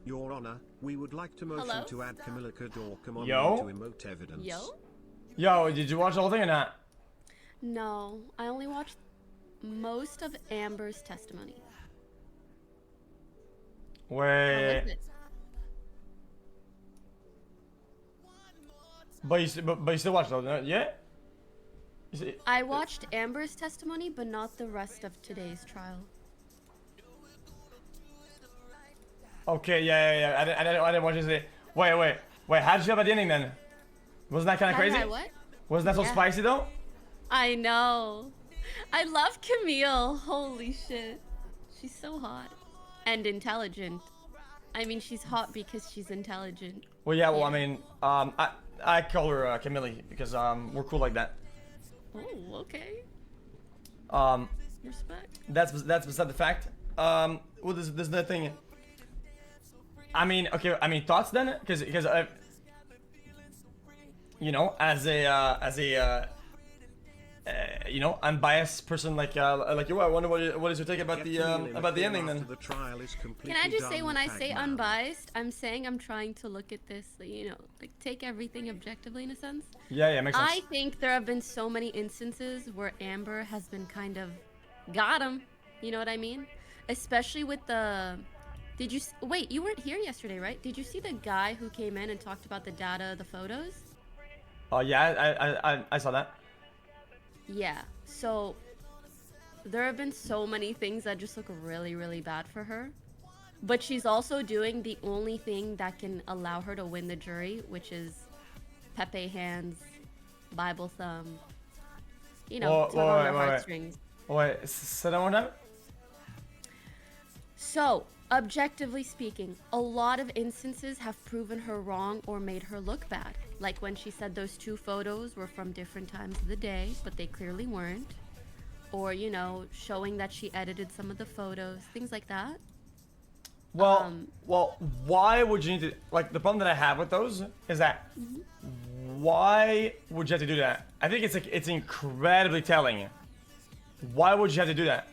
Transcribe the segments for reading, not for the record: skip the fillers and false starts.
Your Honor, we would like to motion Hello? to add Camilla Cadorcom Yo? to emote evidence. Yo? Yo, did you watch the whole thing or not? No, I only watched most of Amber's testimony. How Wait, was it? but you still watch though, yeah? I watched Amber's testimony, but not the rest of today's trial. Okay, yeah. I didn't watch it. Wait. How did you feel about the ending then? Wasn't that kind of How did crazy? I what? Wasn't that so Yeah. spicy though? I know. I love Camille. Holy shit. She's so hot. And intelligent. I mean, she's hot because she's intelligent. Well, yeah. Well, Yeah. I mean, I call her Camille because we're cool like that. Oh, okay. Respect. That's beside the fact. Well, there's another thing. I mean, okay. I mean, thoughts then, because you know, as a you know, unbiased person like you. I wonder what is your take about the ending then? The trial is Can I just say, done, when I say Pac-Man. unbiased, I'm saying I'm trying to look at this, you know, like take everything objectively in a sense. Yeah, makes sense. I think there have been so many instances where Amber has been kind of got him. You know what I mean? Especially with the. Did you wait? You weren't here yesterday, right? Did you see the guy who came in and talked about the data, the photos? Oh yeah, I saw that. Yeah. So there have been so many things that just look really, really bad for her. But she's also doing the only thing that can allow her to win the jury, which is Pepe hands, Bible thumb. You know, tug on their heartstrings. Wait, say that one time. So, objectively speaking, a lot of instances have proven her wrong or made her look bad. Like when she said those two photos were from different times of the day, but they clearly weren't. Or, you know, showing that she edited some of the photos, things like that. Well, why would you need to, like, the problem that I have with those is that why would you have to do that? I think it's incredibly telling. Why would you have to do that?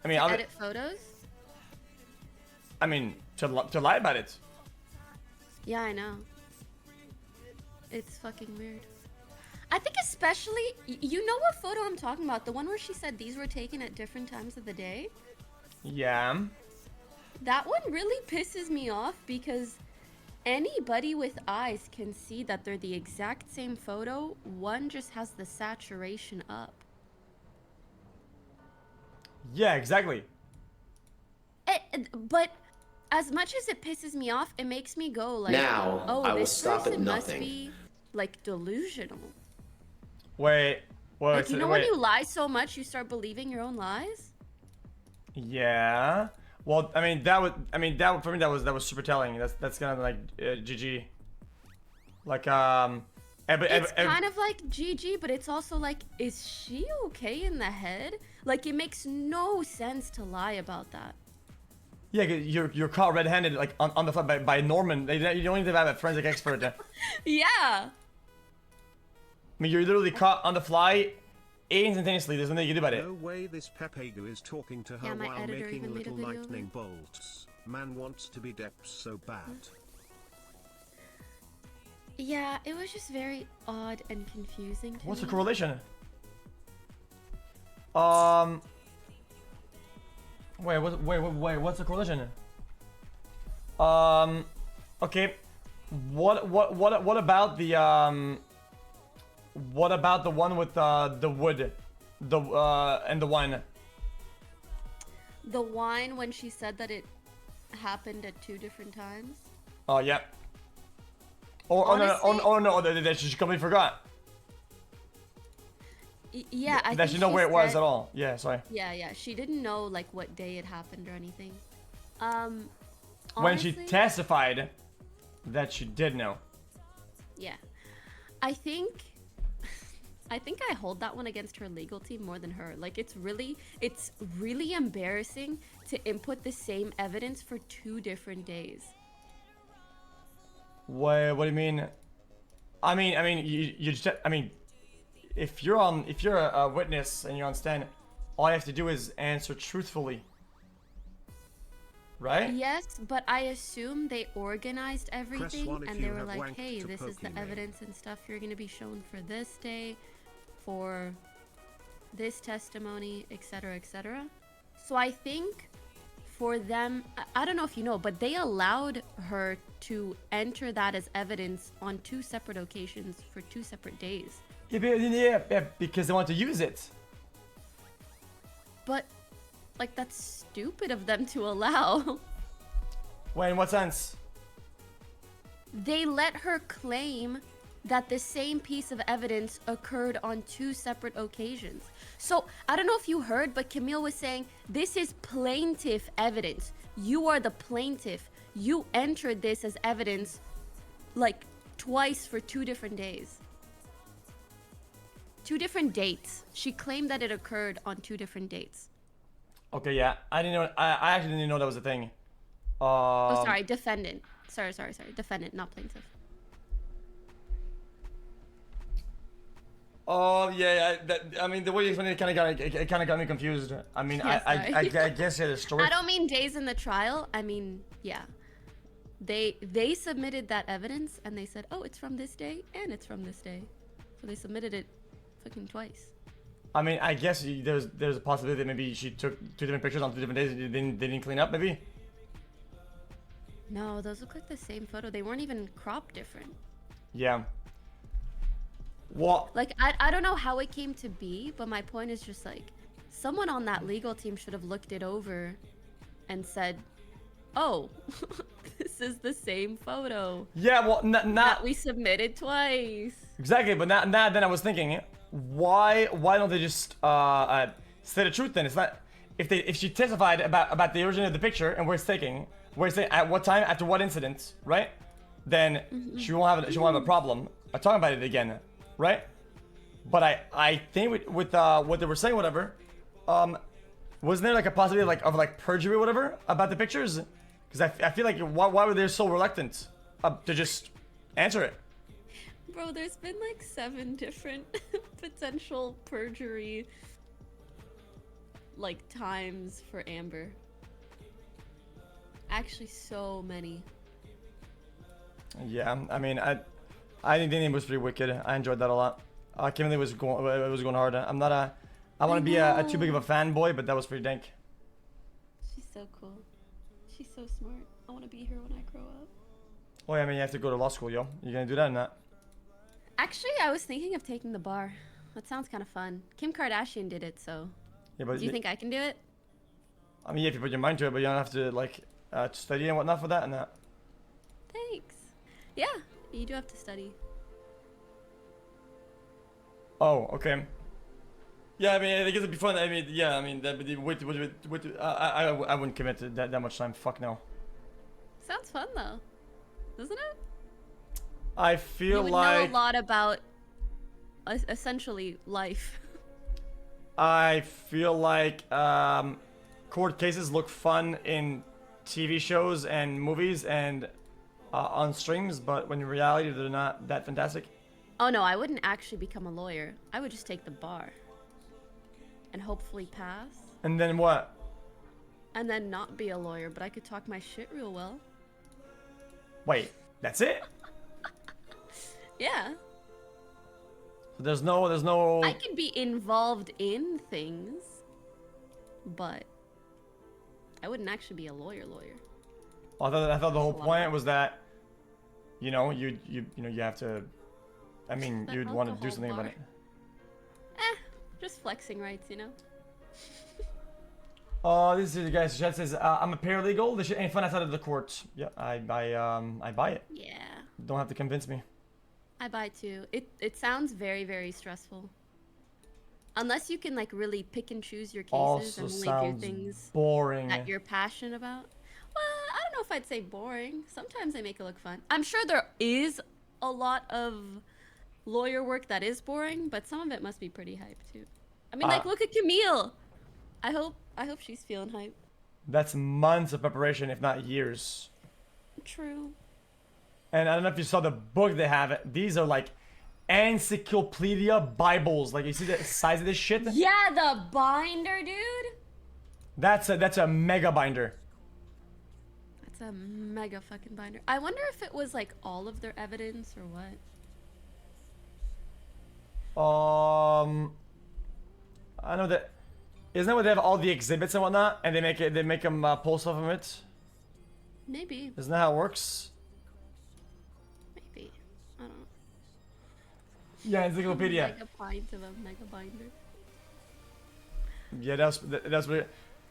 I mean, Edit photos? I mean, to lie about it. Yeah, I know. It's fucking weird. I think especially, you know what photo I'm talking about? The one where she said these were taken at different times of the day? Yeah. That one really pisses me off because anybody with eyes can see that they're the exact same photo. One just has the saturation up. Yeah, exactly. But as much as it pisses me off, it makes me go like, Now, oh, I will this stop at person must nothing. be like delusional. Wait. Like, you know when you lie so much, you start believing your own lies? Yeah. Well, I mean that for me that was super telling. That's kind of like GG. Like It's kind of like GG, but it's also like, is she okay in the head? Like, it makes no sense to lie about that. Yeah, 'cause you're caught red-handed like on the fly by Norman. You don't need to have a forensic expert. I Yeah. mean, you're literally caught on the fly instantaneously. There's nothing you can do about it. No way this Pepego is talking to her Yeah, my while editor making even made a little video of lightning it. bolts. Man wants to be Depp so bad. Yeah, it was just very odd and confusing to What's the me. correlation? Wait, what's the correlation? Okay. What about the what about the one with the wood, and the wine? The wine, when she said that it happened at 2 different times. Oh yeah. No, that she completely forgot. Yeah, I That think she know where it was said- at all. Yeah, sorry. Yeah, she didn't know like what day it happened or anything. When she Honestly, testified that she did know. yeah, I think I hold that one against her legal team more than her. Like, it's really embarrassing to input the same evidence for 2 different days. What do you mean? I mean, you just, I mean, if you're a witness and you're on stand, all you have to do is answer truthfully. right? Yes, but I assume they organized everything one if and you they were have like, wanked hey, to this is the Pokimane. evidence and stuff you're going to be shown for this day, for this testimony, etc., etc. So I think for them, I don't know if you know, but they allowed her to enter that as evidence on 2 separate occasions for 2 separate days. Yeah, because they want to use it. But, like, that's stupid of them to allow. Wait, in what sense? They let her claim that the same piece of evidence occurred on 2 separate occasions. So, I don't know if you heard, but Camille was saying, this is plaintiff evidence. You are the plaintiff. You entered this as evidence, like, twice for 2 different days. 2 different dates. She claimed that it occurred on 2 different dates. Okay, yeah. I didn't know. I actually didn't know that was a thing. Oh, sorry, defendant. Sorry. Defendant, not plaintiff. Oh yeah. I mean, the way you explained it kind of got me confused. I mean, Yeah, I guess yeah, the story. I don't mean days in the trial. I mean, yeah. They submitted that evidence and they said, oh, it's from this day and it's from this day. So they submitted it fucking twice. I mean, I guess there's a possibility that maybe she took 2 different pictures on 2 different days and they didn't clean up, maybe. No, those look like the same photo. They weren't even cropped different. Yeah. What? Like, I don't know how it came to be, but my point is just like, someone on that legal team should have looked it over and said, oh, this is the same photo Yeah, well, that not we submitted twice. exactly, but then I was thinking, why don't they just say the truth then? It's not if she testified about the origin of the picture and where it's taken, at what time, after what incident, right? Then she won't have a problem talking about it again, right? But I think with what they were saying, whatever, wasn't there like a possibility of perjury or whatever about the pictures? Because I feel like why were they so reluctant to just answer it? Bro, there's been like 7 different potential perjury like times for Amber. Actually, so many. Yeah, I mean, I think the name was pretty wicked. I enjoyed that a lot. Kimberly was going hard. I'm not I want to be a too big of a fanboy, but that was pretty dank. She's so cool. She's so smart. I want to be her when I grow up. Oh yeah, I mean, you have to go to law school, yo. You gonna do that or not? Actually, I was thinking of taking the bar. That sounds kind of fun. Kim Kardashian did it, so. Yeah, but Do you think I can do it? I mean, yeah, if you put your mind to it, but you don't have to like study and whatnot for that and that. Thanks. Yeah, you do have to study. Oh, okay. Yeah, I mean, I guess it'd be fun. I mean, yeah, I mean, I wouldn't commit to that much time. Fuck no. Sounds fun though, doesn't it? I You feel would like know a lot about essentially life. I feel like court cases look fun in TV shows and movies and on streams, but when in reality they're not that fantastic. Oh no, I wouldn't actually become a lawyer. I would just take the bar. And hopefully pass. And then what? And then not be a lawyer, but I could talk my shit real well. Wait, that's it? Yeah. There's no. I could be involved in things, but I wouldn't actually be a lawyer. I thought the whole point was that, you know, you have to. I mean, That you'd want to do alcohol something about bar. it. Just flexing rights, you know? Oh, this is the guy. Chat says, "I'm a paralegal. This shit ain't fun outside of the court." Yeah, I buy it. Yeah. Don't have to convince me. I buy too. It sounds very, very stressful. Unless you can like really pick and choose your cases Also and only do sounds things boring. that you're passionate about. Well, I don't know if I'd say boring. Sometimes they make it look fun. I'm sure there is a lot of lawyer work that is boring, but some of it must be pretty hype too. I mean, like look at Camille. I hope she's feeling hype. That's months of preparation, if not years. True. And I don't know if you saw the book they have. These are like encyclopedia Bibles. Like, you see the size of this shit? Yeah, the binder, dude. That's a mega binder. a mega fucking binder. I wonder if it was like all of their evidence or what. I know that. Isn't that what they have all the exhibits and whatnot, and they make them pull stuff from it? Maybe. Isn't that how it works? Maybe. I don't know. Yeah, encyclopedia. Mega pint of a mega binder. Yeah, that's weird.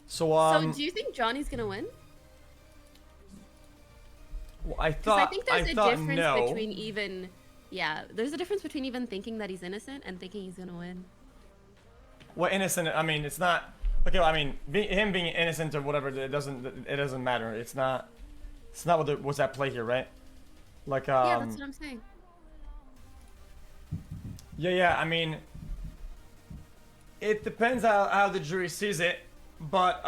So So do you think Johnny's gonna win? Well, I Because I thought think there's a difference no. between even, yeah, there's a difference between even thinking that he's innocent and thinking he's gonna win. Well, innocent. I mean, it's not. Okay, well, I mean, him being innocent or whatever, it doesn't matter. It's not what's at play here, right? Like Yeah, that's what I'm saying. Yeah. I mean, it depends how the jury sees it, but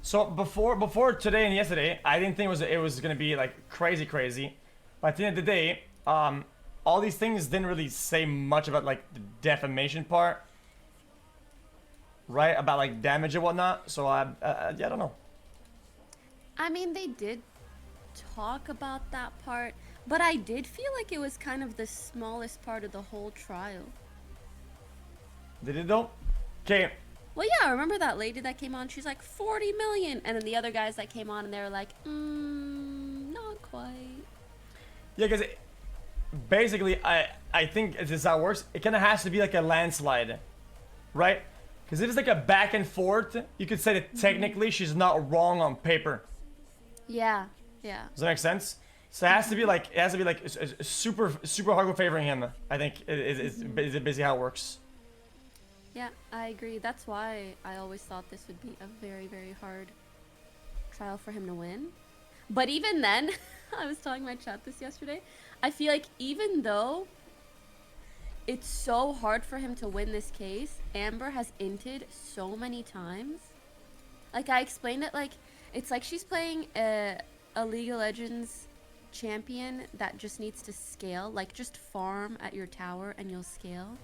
so before today and yesterday, I didn't think it was gonna be like crazy, but at the end of the day, all these things didn't really say much about like the defamation part, right? About like damage and whatnot. So yeah, I don't know. I mean, they did talk about that part, but I did feel like it was kind of the smallest part of the whole trial. Did it though? Okay. Well, yeah, remember that lady that came on? She's like 40 million, and then the other guys that came on and they were like, not quite. Yeah, because basically, I think this is how it works. It kind of has to be like a landslide, right? Because if it's like a back and forth, you could say that technically she's not wrong on paper. Yeah. Does that make sense? So it has to be like super hardcore favoring him. I think it's basically how it works. Yeah, I agree. That's why I always thought this would be a very, very hard trial for him to win. But even then, I was telling my chat this yesterday, I feel like even though it's so hard for him to win this case, Amber has inted so many times. Like, I explained it like, it's like she's playing a League of Legends champion that just needs to scale. Like, just farm at your tower and you'll scale.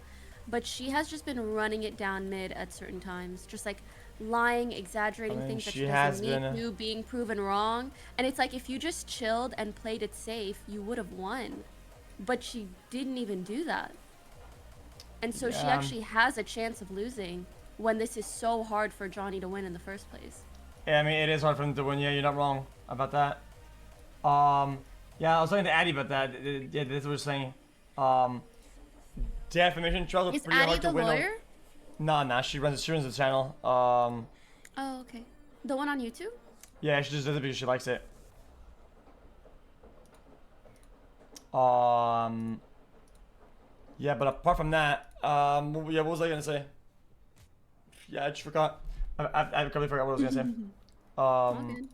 But she has just been running it down mid at certain times. Just like lying, exaggerating things that she doesn't need to, being proven wrong. And it's like, if you just chilled and played it safe, you would have won. But she didn't even do that. And so she actually has a chance of losing when this is so hard for Johnny to win in the first place. Yeah, I mean, it is hard for him to win. Yeah, you're not wrong about that. Yeah, I was talking to Addie about that. Yeah, that's what we're saying. Defamation trials are pretty hard to win. Is Addie the lawyer? Nah, she runs the channel. Oh, okay. The one on YouTube? Yeah, she just does it because she likes it. Yeah, but apart from that, yeah, what was I gonna say? Yeah, I just forgot. I completely forgot what I was gonna say.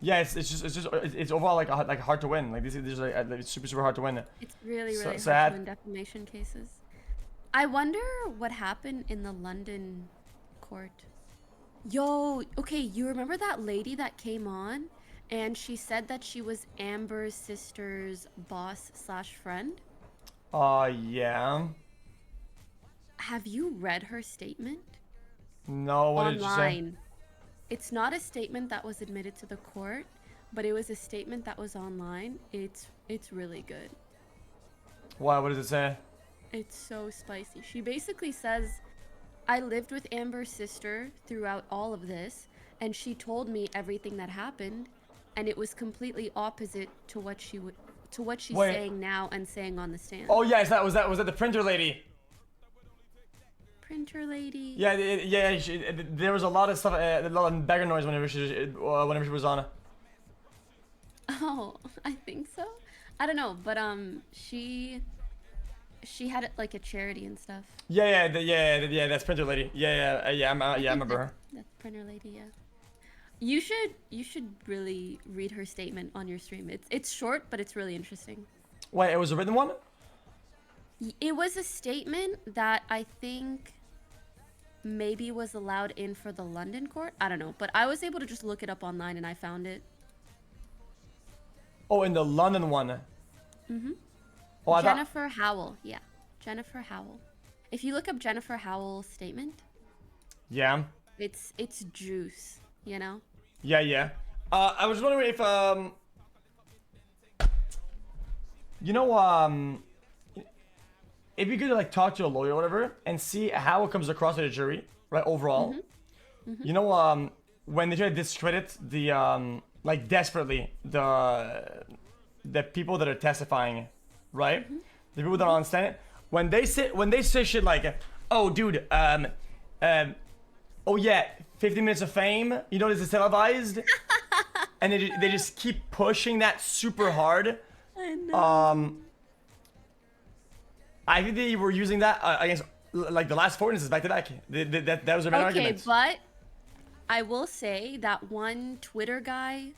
Yeah, it's overall like hard to win. Like these are like, it's super hard to win. It's really hard to win defamation cases. I wonder what happened in the London court. Yo, okay, you remember that lady that came on and she said that she was Amber's sister's boss/friend? Yeah. Have you read her statement? No, what did you say? It's not a statement that was admitted to the court, but it was a statement that was online. It's really good. Why? What does it say? It's so spicy. She basically says, I lived with Amber's sister throughout all of this, and she told me everything that happened, and it was completely opposite to what she's saying now and saying on the stand. Oh yeah, was that the printer lady? Printer lady. Yeah. There was a lot of stuff, a lot of bagger noise whenever she was on. Oh, I think so. I don't know, but she had like a charity and stuff. Yeah. That's printer lady. Yeah. I remember her. That's printer lady. Yeah. You should really read her statement on your stream. It's short, but it's really interesting. Wait, it was a written one? It was a statement that I think maybe was allowed in for the London court. I don't know, but I was able to just look it up online and I found it. Oh, in the London one. Mm-hmm. Oh, Jennifer Howell. Yeah, Jennifer Howell. If you look up Jennifer Howell's statement. Yeah. It's juice, you know? Yeah. I was wondering if you know it'd be good to like talk to a lawyer or whatever and see how it comes across to the jury, right? Overall, you know when they try to discredit the like desperately the people that are testifying, right? The people that are on stand, when they say shit like, oh dude, oh yeah, 50 minutes of fame, you know this is televised, and they just keep pushing that super hard. I know. I think they were using that against like the last 4 instances back to back. That was a main Okay, argument. but I will say that one Twitter guy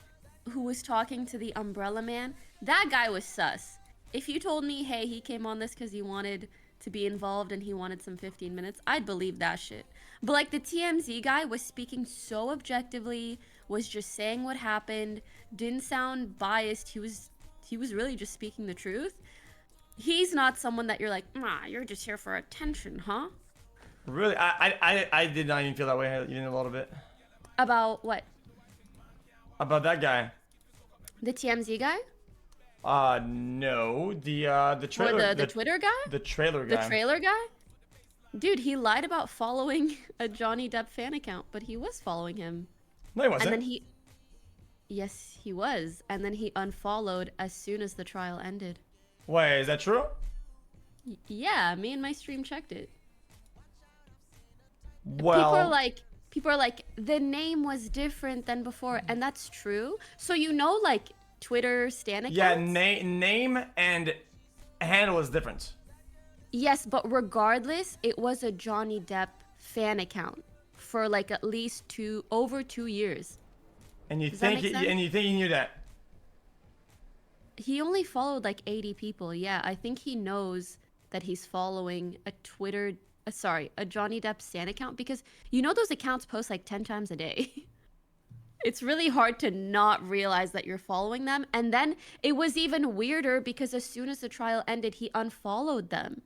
who was talking to the Umbrella Man, that guy was sus. If you told me, hey, he came on this because he wanted to be involved and he wanted some 15 minutes, I'd believe that shit. But like the TMZ guy was speaking so objectively, was just saying what happened, didn't sound biased. He was really just speaking the truth. He's not someone that you're like, you're just here for attention, huh? Really, I did not even feel that way even a little bit. About what? About that guy. The TMZ guy? No, the trailer. Or the Twitter guy? The trailer guy. The trailer guy? Dude, he lied about following a Johnny Depp fan account, but he was following him. No, he wasn't. And then yes, he was. And then he unfollowed as soon as the trial ended. Wait, is that true? Yeah, me and my stream checked it. Well, people are like, the name was different than before, and that's true. So you know, like Twitter stan accounts. yeah, name and handle is different. Yes, but regardless, it was a Johnny Depp fan account for like at least over 2 years. And you Does that think make sense? he knew that? He only followed like 80 people. Yeah, I think he knows that he's following a Johnny Depp stan account, because you know those accounts post like 10 times a day. It's really hard to not realize that you're following them. And then it was even weirder because as soon as the trial ended, he unfollowed them.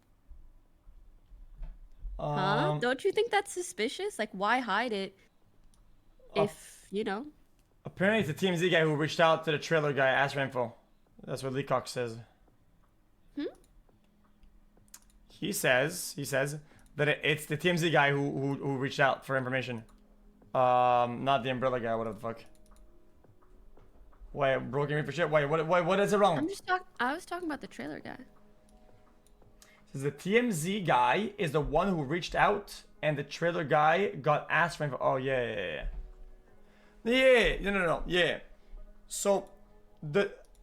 Huh? Don't you think that's suspicious? Like, why hide it if, you know? Apparently, it's the TMZ guy who reached out to the trailer guy, asked for info. That's what Leacock says. He says that it's the TMZ guy who reached out for information. Not the Umbrella guy. Whatever the fuck. Wait, broken me for shit. Wait, what is it wrong? I was talking about the trailer guy. Says the TMZ guy is the one who reached out, and the trailer guy got asked for info. Oh yeah. No. Yeah. So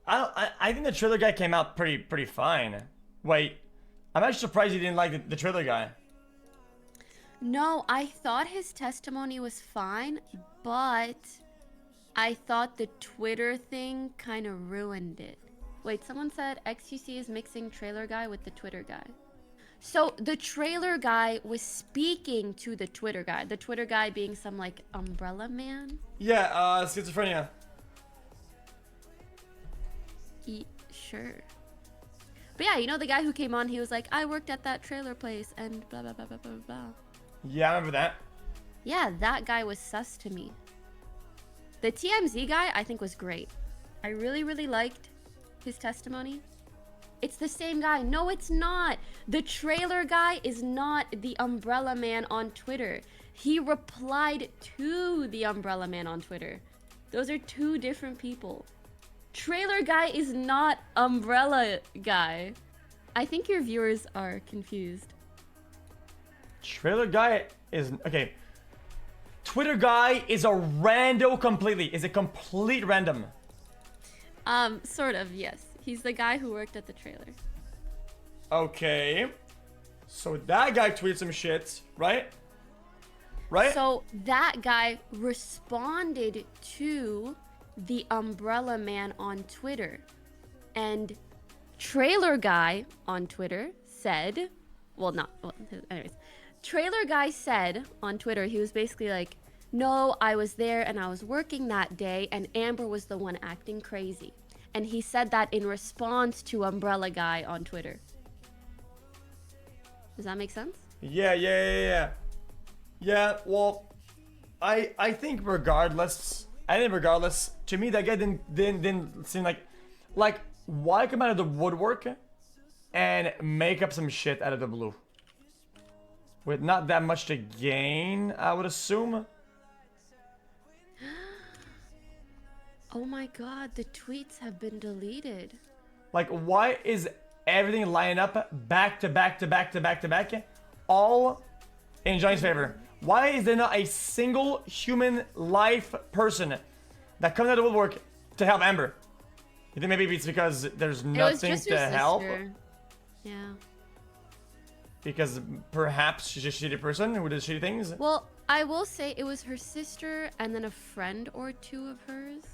I think the trailer guy came out pretty fine. Wait, I'm actually surprised he didn't like the trailer guy. No, I thought his testimony was fine, but I thought the Twitter thing kind of ruined it. Wait, someone said XQC is mixing trailer guy with the Twitter guy. So the trailer guy was speaking to the Twitter guy. The Twitter guy being some like Umbrella Man. Yeah, schizophrenia. Sure. But yeah, you know the guy who came on, he was like, I worked at that trailer place and blah, blah, blah, blah, blah, blah. Yeah, I remember that. Yeah, that guy was sus to me. The TMZ guy, I think, was great. I really, really liked his testimony. It's the same guy. No, it's not. The trailer guy is not the Umbrella Man on Twitter. He replied to the Umbrella Man on Twitter. Those are two different people. Trailer guy is not Umbrella guy. I think your viewers are confused. Trailer guy is okay. Twitter guy is a rando completely. Is a complete random. Sort of, yes. He's the guy who worked at the trailer. Okay. So that guy tweeted some shit, right? Right? So that guy responded to the Umbrella Man on Twitter. And trailer guy on Twitter said, anyways. Trailer guy said on Twitter, he was basically like, no, I was there and I was working that day and Amber was the one acting crazy. And he said that in response to Umbrella Guy on Twitter. Does that make sense? Yeah, well, I think regardless I think regardless, to me that guy didn't seem like why come out of the woodwork and make up some shit out of the blue with not that much to gain, I would assume. Oh my god, the tweets have been deleted. Like, why is everything lining up back to back to back to back to back, all in Johnny's favor? Why is there not a single human life person that comes out of the woodwork to help Amber? You think maybe it's because there's nothing to help? Yeah. Because perhaps she's a shitty person who does shitty things? Well, I will say it was her sister and then a friend or two of hers.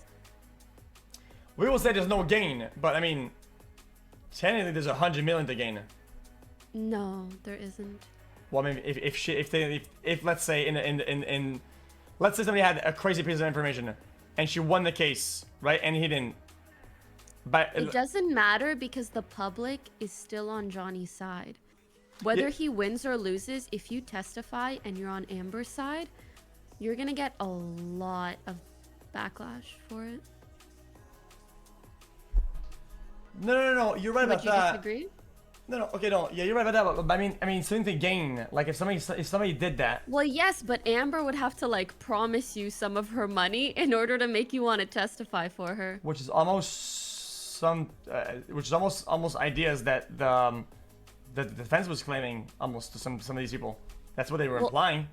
We will say there's no gain, but I mean, technically there's 100 million to gain. No, there isn't. Well, I mean, if let's say let's say somebody had a crazy piece of information, and she won the case, right? And he didn't. But It doesn't matter because the public is still on Johnny's side. Whether he wins or loses, if you testify and you're on Amber's side, you're gonna get a lot of backlash for it. No, you're right about Would you that. disagree? No, okay, no, yeah, you're right about that. But I mean, something to gain. Like if somebody did that. Well, yes, but Amber would have to like promise you some of her money in order to make you want to testify for her. Which is almost almost ideas that the defense was claiming almost to some of these people. That's what they were implying.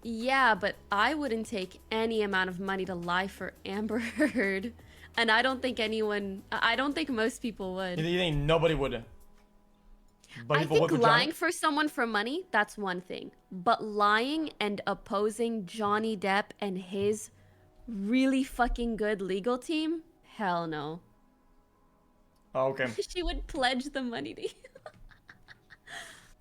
Yeah, but I wouldn't take any amount of money to lie for Amber Heard. And I don't think most people would. You think nobody would? But I think lying for someone for money, that's one thing. But lying and opposing Johnny Depp and his really fucking good legal team? Hell no. Oh, okay. She would pledge the money to you.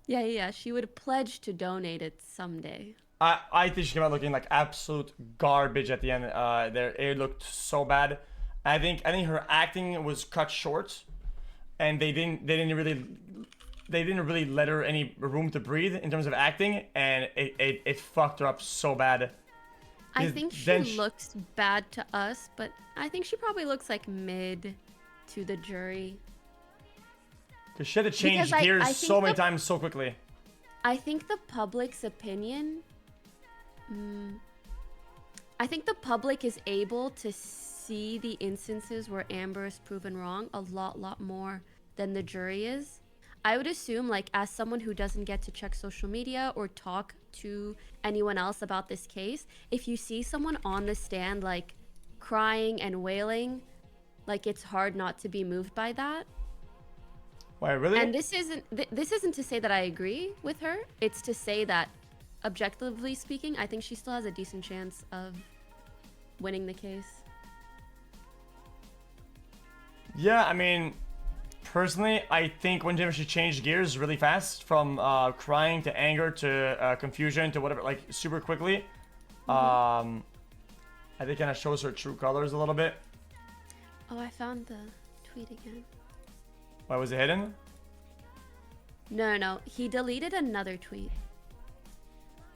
Yeah, she would pledge to donate it someday. I think she came out looking like absolute garbage at the end. There, it looked so bad. I think her acting was cut short, and they didn't really let her any room to breathe in terms of acting, and it fucked her up so bad. I think she looks bad to us, but I think she probably looks like mid to the jury. Because she had to change gears so many times so quickly. I think the public's opinion. I think the public is able to see the instances where Amber is proven wrong a lot more than the jury is. I would assume, like, as someone who doesn't get to check social media or talk to anyone else about this case, if you see someone on the stand, like, crying and wailing, like, it's hard not to be moved by that. Why, really? And this isn't to say that I agree with her. It's to say that, objectively speaking, I think she still has a decent chance of winning the case. Yeah, I mean, personally, I think when she changed gears really fast from crying to anger to confusion to whatever, like super quickly, I think kind of shows her true colors a little bit. Oh, I found the tweet again. Why was it hidden? No. He deleted another tweet.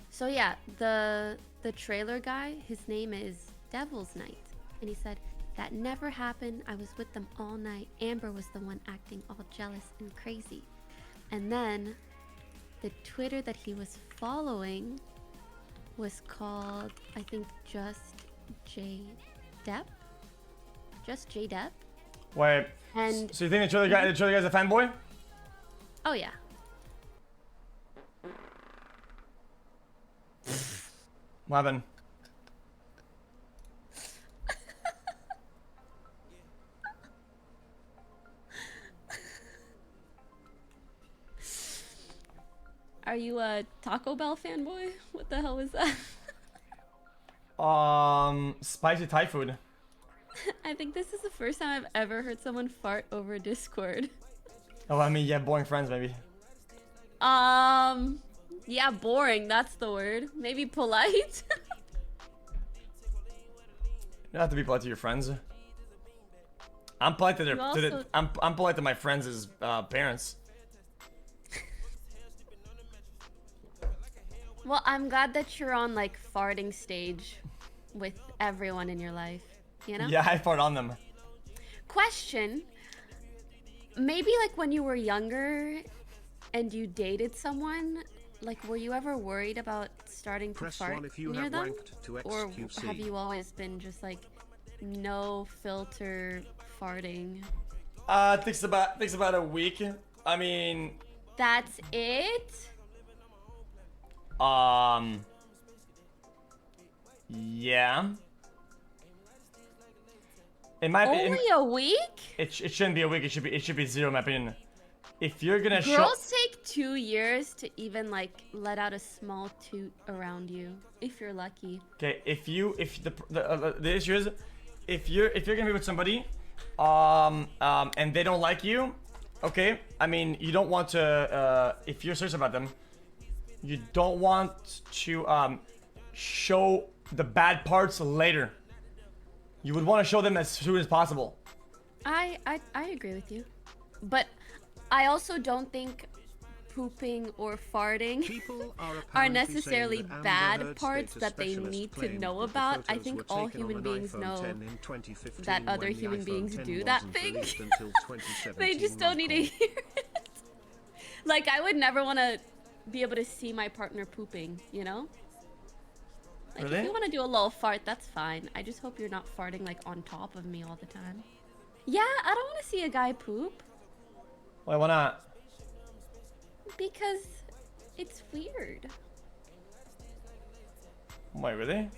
So yeah, the trailer guy, his name is Devil's Night, and he said, "That never happened. I was with them all night. Amber was the one acting all jealous and crazy." And then the Twitter that he was following was called, I think, Just J Depp. Just J Depp. Wait. And so you think the trailer guy's a fanboy? oh yeah. What happened? Are you a Taco Bell fanboy? What the hell was that? Spicy Thai food. I think this is the first time I've ever heard someone fart over Discord. Oh, I mean, yeah, boring friends, maybe. Yeah, boring, that's the word. Maybe polite? You don't have to be polite to your friends. I'm polite to I'm polite to my friends' parents. Well, I'm glad that you're on like farting stage with everyone in your life, you know? Yeah, I fart on them. Question. Maybe like when you were younger and you dated someone, like were you ever worried about starting to Press fart 1 if you near have them? wanked to Or XQC. have you always been just like no filter farting? Takes about a week. I mean, That's it? yeah. It might be. Only a week? It shouldn't be a week. It should be 0 in my opinion. If you're gonna show. Girls take 2 years to even like let out a small toot around you, if you're lucky. Okay, if the issue is, if you're gonna be with somebody, and they don't like you, okay. I mean, you don't want to. If you're serious about them, you don't want to show the bad parts later. You would want to show them as soon as possible. I agree with you. But I also don't think pooping or farting People are are apparently necessarily saying that Amber bad Heard's parts data that they specialist need to claimed know that the about. I photos think were all taken on human an beings iPhone know 10 in 2015 that other when the human iPhone beings 10 do that wasn't thing. released until 2017 They just don't need to hear it. Like, I would never want to be able to see my partner pooping, you know? Like, Really? if you want to do a little fart, that's fine. I just hope you're not farting, like, on top of me all the time. Yeah, I don't want to see a guy poop. Why not? Because it's weird. Wait, really?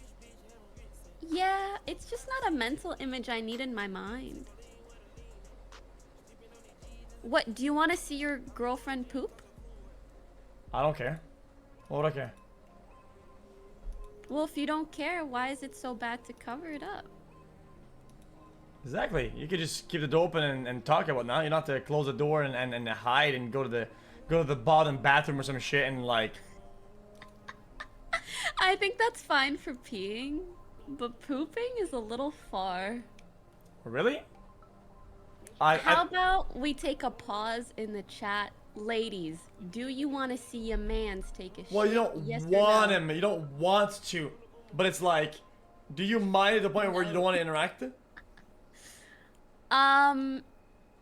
Yeah, it's just not a mental image I need in my mind. What, do you want to see your girlfriend poop? I don't care. What would I care? Well, if you don't care, why is it so bad to cover it up? Exactly. You could just keep the door open and talk about now. You don't have to close the door and hide and go to the bottom bathroom or some shit and like. I think that's fine for peeing, but pooping is a little far. Really? How about we take a pause in the chat? Ladies, do you want to see a man's take a shit? Well, you don't Yes or want no? him. You don't want to. But it's like, do you mind at the point where you don't want to interact?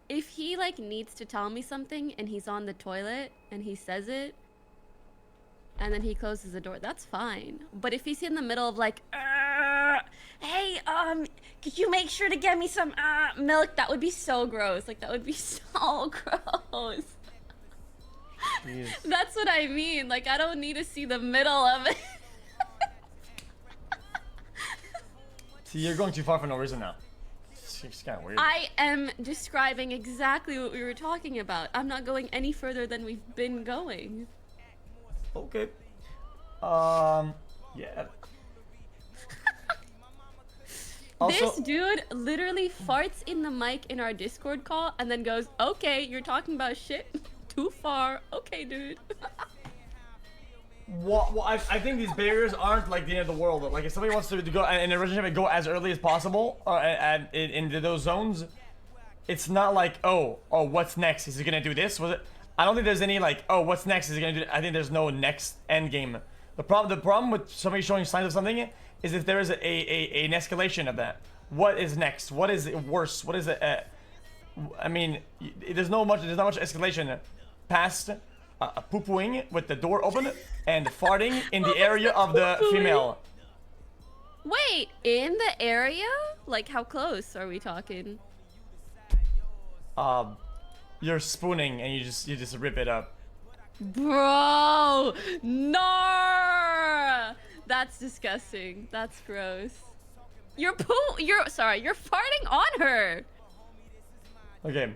If he like needs to tell me something and he's on the toilet and he says it and then he closes the door, that's fine. But if he's in the middle of like, hey, could you make sure to get me some milk? That would be so gross. Like, that would be so gross. Jeez. That's what I mean. Like, I don't need to see the middle of it. See, you're going too far for no reason now. It's kind of weird. I am describing exactly what we were talking about. I'm not going any further than we've been going. Okay. Yeah. This dude literally farts in the mic in our Discord call and then goes, okay, you're talking about shit too far. Okay, dude. Well, I think these barriers aren't like the end of the world. Like if somebody wants to go in a relationship, go as early as possible, into those zones. It's not like oh, what's next? Is he gonna do this? Was it? I don't think there's any like oh, what's next? Is he gonna do? I think there's no next end game. The problem with somebody showing signs of something is if there is an escalation of that. What is next? What is worse? What is it? I mean, there's not much escalation past poo-pooing with the door open and farting in the area of the female. Wait, in the area? Like, how close are we talking? You're spooning and you just rip it up. Bro, no, that's disgusting. That's gross. You're farting on her. Okay.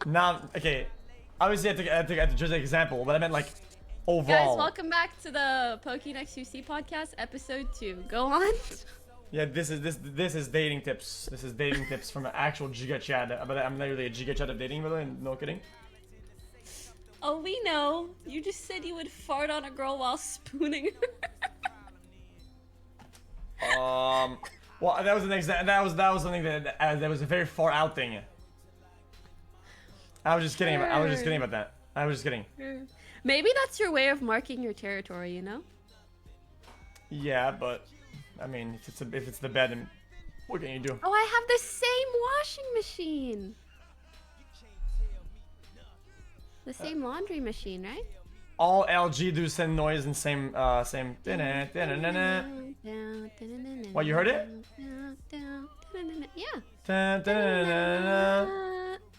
Now, okay. Obviously, I have to just an example, but I meant like overall. Guys, welcome back to the Pokimane XQC podcast, episode 2. Go on. Yeah, this is dating tips. This is dating tips from an actual Giga Chat. But I'm literally a Giga Chat of dating, by the way. No kidding. Oh, we know. You just said you would fart on a girl while spooning her. Well, that was an that was something that was a very far out thing. I was just kidding. I was just kidding about that. I was just kidding. Maybe that's your way of marking your territory, you know? Yeah, but I mean, if it's the bed, then what can you do? Oh, I have the same washing machine. The same laundry machine, right? All LG do same noise and same. What, you heard it? Yeah.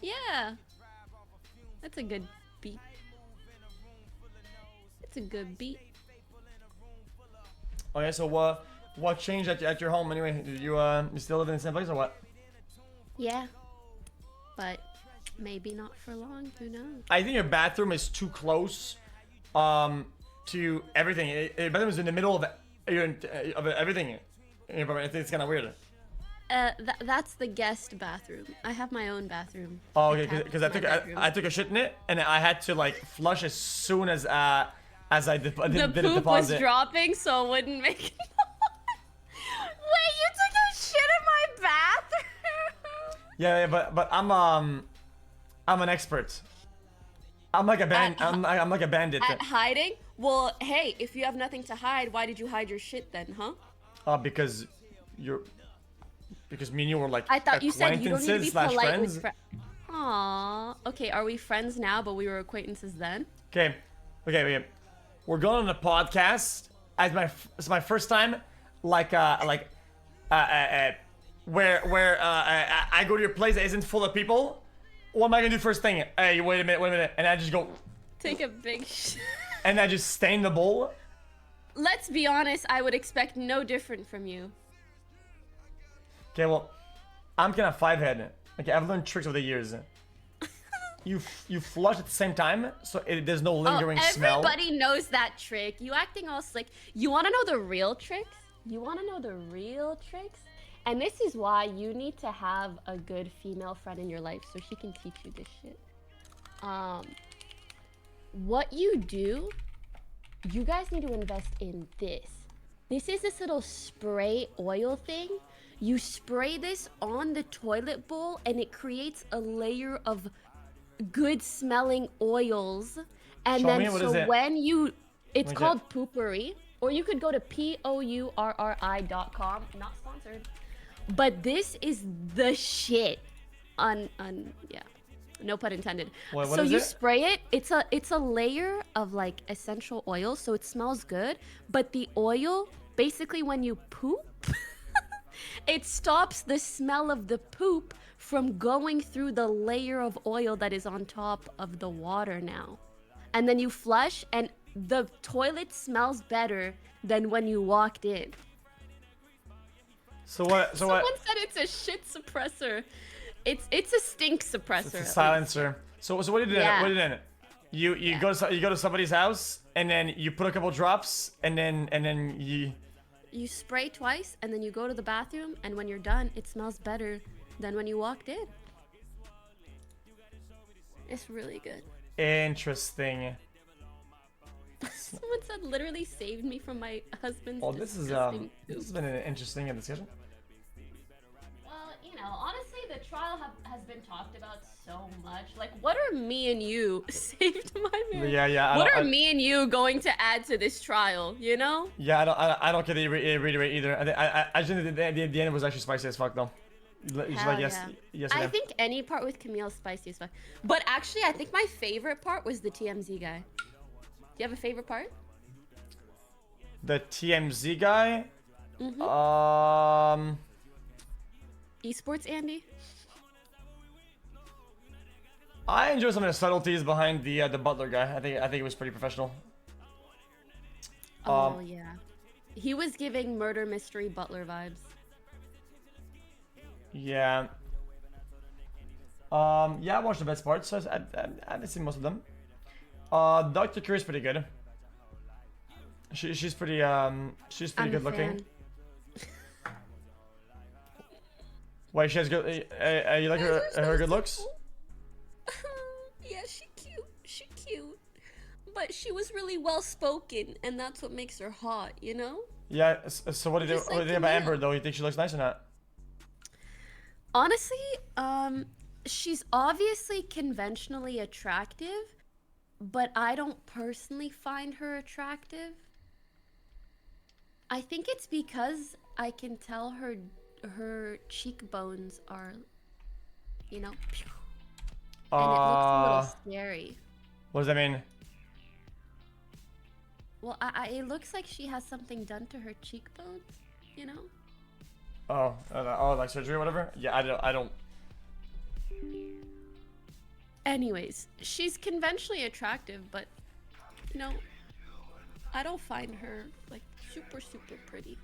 Yeah. That's a good beat. It's a good beat. Okay, so what changed at your home anyway? Did you still live in the same place or what? Yeah. But maybe not for long. Who knows? I think your bathroom is too close to everything. Your bathroom is in the middle of everything. I think it's kind of weird. That's the guest bathroom. I have my own bathroom. Oh, okay, because I took a shit in it and I had to like flush as soon as I did a The poop deposit. was dropping, so it wouldn't make. Wait, you took a shit in my bathroom? Yeah, but I'm an expert. I'm like a I'm like a bandit. At hiding? Well, hey, if you have nothing to hide, why did you hide your shit then, huh? Because me and you were like I thought you said you don't need to be slash polite friends. with friends. Aww. Okay, are we friends now, but we were acquaintances then? Okay. We're going on a podcast. It's my first time, where I go to your place that isn't full of people. What am I gonna do first thing? Hey, wait a minute, and I just go. Take a big shit. And I just stain the bowl. Let's be honest, I would expect no different from you. Okay, well, I'm kind of five-head. Okay, I've learned tricks over the years. You flush at the same time, so there's no lingering smell. Everybody knows that trick. You acting all slick. You want to know the real tricks? And this is why you need to have a good female friend in your life so she can teach you this shit. What you do, you guys need to invest in this. This is this little spray oil thing. You spray this on the toilet bowl and it creates a layer of good smelling oils. And Show me, then what is it? when you, it's What is called Poopery, or you could go to pourri.com, not sponsored. But this is the shit. Yeah. No pun intended. What so is you it? spray it. It's a layer of like essential oil, so it smells good. But the oil, basically, when you poop, it stops the smell of the poop from going through the layer of oil that is on top of the water now. And then you flush, and the toilet smells better than when you walked in. Someone said it's a shit suppressor. It's a stink suppressor. It's a silencer. So what did you do? Yeah. What did you do? You go to somebody's house and then you put a couple drops and then You spray twice and then you go to the bathroom, and when you're done, it smells better than when you walked in. It's really good. Interesting. Someone said literally saved me from my husband's. Well, this has been an interesting discussion. Well, honestly, the trial has been talked about so much. Like, what are me and you saved my marriage? Yeah. What are me and you going to add to this trial? You know? Yeah, I don't get it reiterate either. I just think the end was actually spicy as fuck though. Just Hell like yes. I think any part with Camille's spicy as fuck. But actually, I think my favorite part was the TMZ guy. Do you have a favorite part? The TMZ guy. Esports Andy? I enjoy some of the subtleties behind the Butler guy. I think it was pretty professional. Oh yeah. He was giving murder mystery Butler vibes. Yeah. Yeah, I watched the best parts. So I haven't seen most of them. Dr. Curry's pretty good. She's pretty good looking. Why she has good? You like her good looks? Yeah, she cute. But she was really well spoken, and that's what makes her hot, you know? Yeah. So what do you think about Amber though? You think she looks nice or not? Honestly, she's obviously conventionally attractive, but I don't personally find her attractive. I think it's because I can tell her cheekbones are, you know, and it looks a little scary. What does that mean? Well, it looks like she has something done to her cheekbones, you know? Oh, like surgery or whatever? Yeah, I don't. Anyways, she's conventionally attractive, but, you know, I don't find her, like, super, super pretty.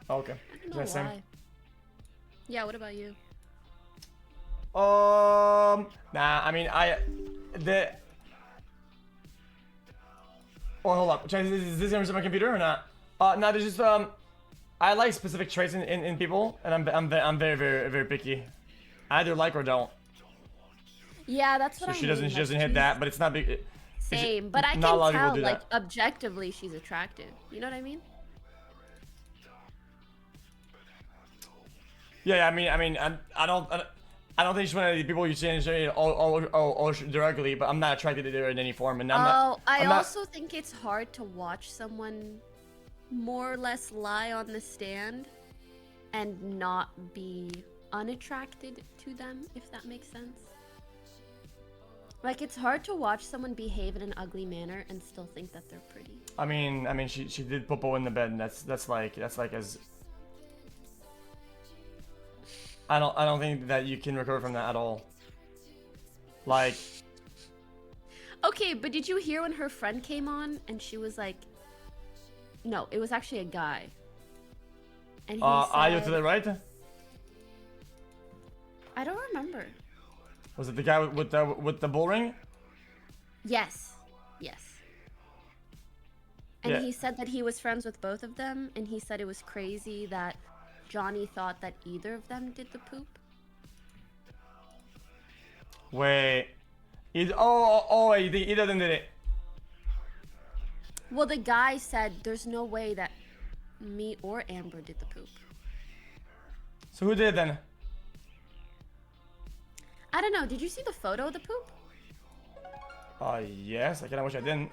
Oh, okay. I don't Is know that same? why. Yeah, what about you? Nah, I mean, oh, hold up. Is this gonna my computer or not? No, there's just, I like specific traits in people, and I'm very, very, very picky. I either like or don't. Yeah, that's what So I she mean. doesn't, Like, she doesn't hit she's that, but it's not big. same, but I not a lot can of people tell, do like, that. objectively she's attractive. You know what I mean? Yeah, I mean, I don't think she's one of the people you see in all directly, but I'm not attracted to her in any form, and I I'm not- also think it's hard to watch someone more or less lie on the stand and not be unattracted to them, if that makes sense. Like, it's hard to watch someone behave in an ugly manner and still think that they're pretty. I mean, she did popo in the bed, and that's like as. I don't think that you can recover from that at all. Like. Okay, but did you hear when her friend came on and she was like, no, it was actually a guy. And he Ayo said, to the right? I don't remember. Was it the guy with the bull ring? Yes. Yes. And Yeah. he said that he was friends with both of them, and he said it was crazy that Johnny thought that either of them did the poop. Wait. Wait, you think either of them did it? Well, the guy said there's no way that me or Amber did the poop. So who did it then? I don't know. Did you see the photo of the poop? Yes. I kinda wish I didn't.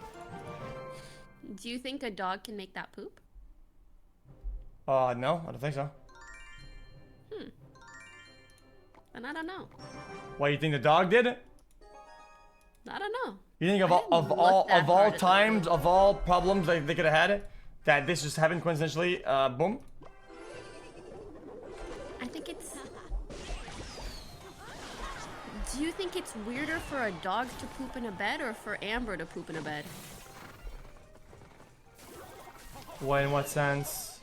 Do you think a dog can make that poop? No, I don't think so. And I don't know. Why, you think the dog did it? I don't know. You think I didn't look that of all hard at the times, video. of all problems they could have had, that this just happened coincidentally, boom? I think it's... Do you think it's weirder for a dog to poop in a bed or for Amber to poop in a bed? What, in what sense?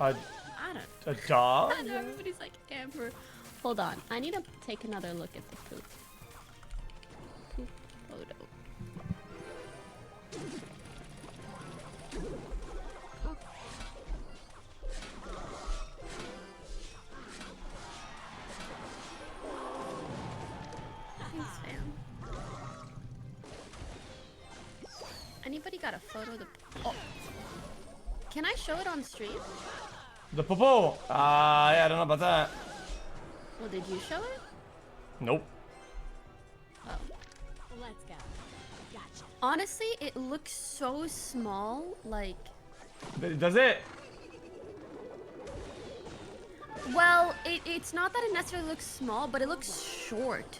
I don't A dog? I know, everybody's like, Amber. Hold on. I need to take another look at the poop. Poop photo. Thanks, fam. Anybody got a photo of the... Oh. Can I show it on stream? The popo? Yeah, I don't know about that. Well, did you show it? Nope. Oh. Let's go. Gotcha. Honestly, it looks so small, like... Does it? Well, it's not that it necessarily looks small, but it looks short.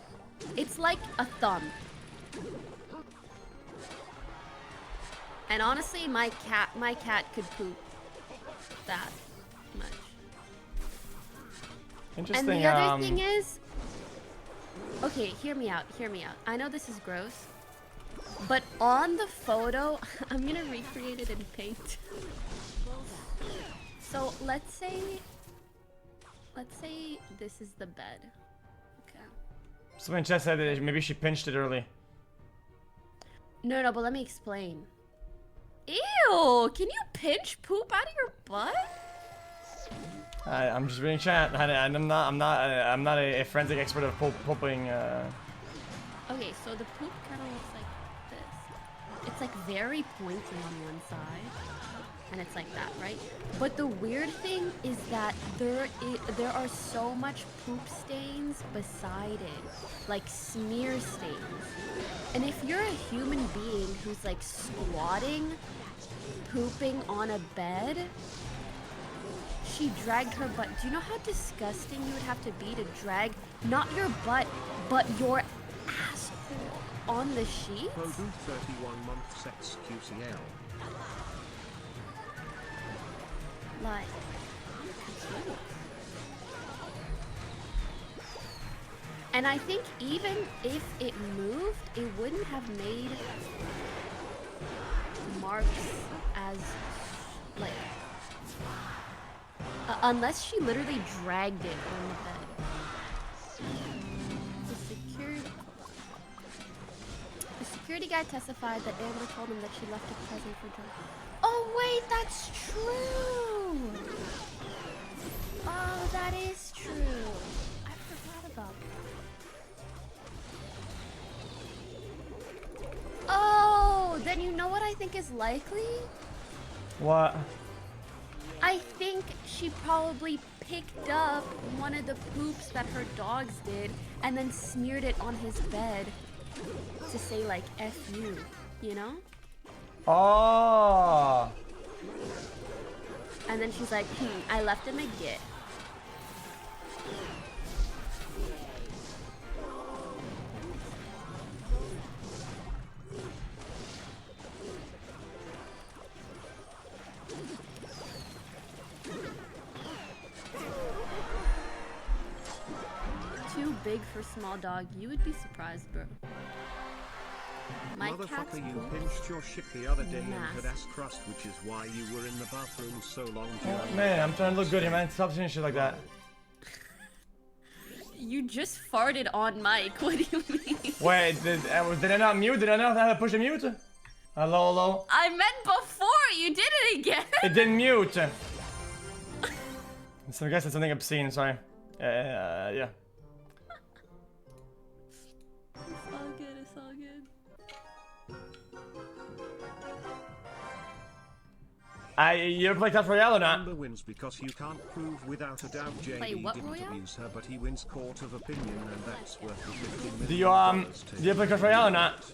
It's like a thumb. And honestly, my cat could poop that much. Interesting. And the other thing is... Okay, hear me out, hear me out. I know this is gross, but on the photo, I'm gonna recreate it in paint. So let's say this is the bed. Okay. Someone in chat said that maybe she pinched it early. No, but let me explain. Ew! Can you pinch poop out of your butt? I'm just reading chat. I'm not a forensic expert of pooping. Okay, so the poop kind of looks like this. It's like very pointy on one side. and it's like that, right? But the weird thing is that there are so much poop stains beside it, like smear stains. And if you're a human being who's like squatting, pooping on a bed, she dragged her butt. Do you know how disgusting you would have to be to drag not your butt, but your asshole on the sheets? Pogu 31 months XQCL. Like, and I think even if it moved, it wouldn't have made marks as, like, unless she literally dragged it on the bed. The security guy testified that Amber told him that she left a present for John. Oh wait, that's true! Oh, that is true. I forgot about that. Oh, then you know what I think is likely? What? I think she probably picked up one of the poops that her dogs did and then smeared it on his bed to say like F you know? Oh. And then she's like, I left him a gift. Too big for small dog. You would be surprised, bro. My cat's Motherfucker, you poop. pinched your shit the other day and Mass. had ass crust, which is why you were in the bathroom so long Oh, during man, I'm trying to look good here, man. Stop saying shit like that. You just farted on mic. What do you mean? Wait, did I not mute? Did I not have to push a mute? Hello, hello? I meant before. You did it again. It didn't mute. So I guess it's something obscene, sorry. Yeah. It's all good. It's all good. You ever play Clash Royale or not? Amber wins because you can't prove without a doubt Play JD what didn't royale? abuse her, but he wins court of opinion, and that's worth the $15 million. Do you play Clash Royale or not?